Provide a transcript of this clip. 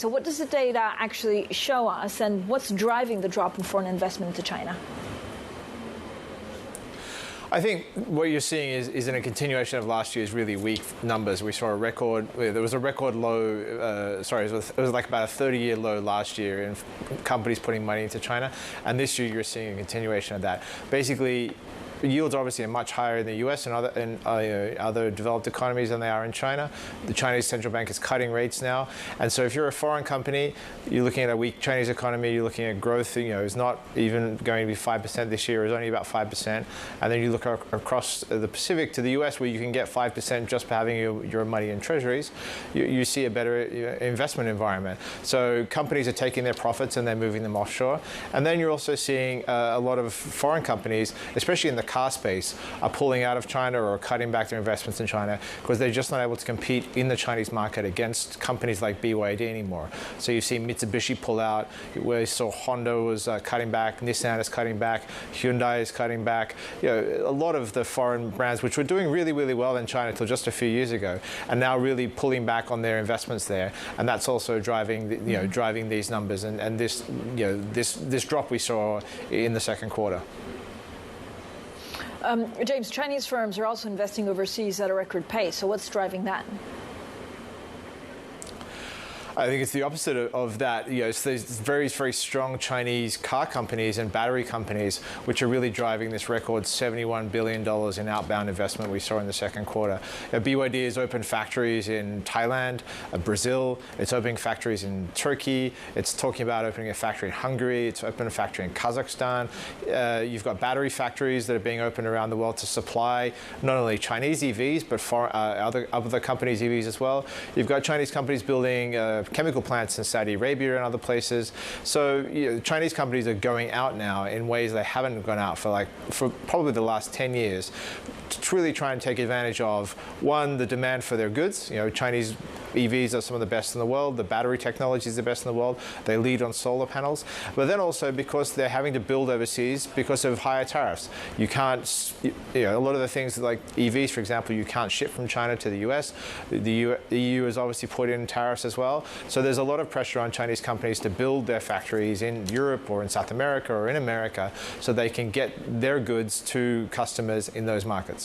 So what does the data actually show us, and what's driving the drop in foreign investment into China? I think what you're seeing is in a continuation of last year's really weak numbers. We saw a record, there was a record low, it was like about a 30-year low last year in companies putting money into China. And this year you're seeing a continuation of that. Basically, yields obviously are much higher in the US and other developed economies than they are in China. The Chinese central bank is cutting rates now. And so if you're a foreign company, you're looking at a weak Chinese economy, you're looking at growth, it's not even going to be 5% this year, it's only about 5%. And then you look across the Pacific to the US where you can get 5% just by having your money in treasuries, you see a better investment environment. So companies are taking their profits and they're moving them offshore. And then you're also seeing a lot of foreign companies, especially in the car space, are pulling out of China or cutting back their investments in China because they're just not able to compete in the Chinese market against companies like BYD anymore. So you see Mitsubishi pull out, where you saw Honda was cutting back, Nissan is cutting back, Hyundai is cutting back. A lot of the foreign brands which were doing really, really well in China until just a few years ago are now really pulling back on their investments there, and that's also driving driving these numbers and this drop we saw in the second quarter. James, Chinese firms are also investing overseas at a record pace. So what's driving that? I think it's the opposite of that. So there's very, very strong Chinese car companies and battery companies which are really driving this record $71 billion in outbound investment we saw in the second quarter. BYD has opened factories in Thailand, Brazil. It's opening factories in Turkey. It's talking about opening a factory in Hungary. It's opened a factory in Kazakhstan. You've got battery factories that are being opened around the world to supply not only Chinese EVs, but for other companies' EVs as well. You've got Chinese companies building chemical plants in Saudi Arabia and other places. So Chinese companies are going out now in ways they haven't gone out for probably the last 10 years to really try and take advantage of, one, the demand for their goods. Chinese EVs are some of the best in the world. The battery technology is the best in the world. They lead on solar panels. But then also because they're having to build overseas because of higher tariffs. You can't, a lot of the things like EVs, for example, you can't ship from China to the US. The EU has obviously put in tariffs as well. So there's a lot of pressure on Chinese companies to build their factories in Europe or in South America or in America so they can get their goods to customers in those markets.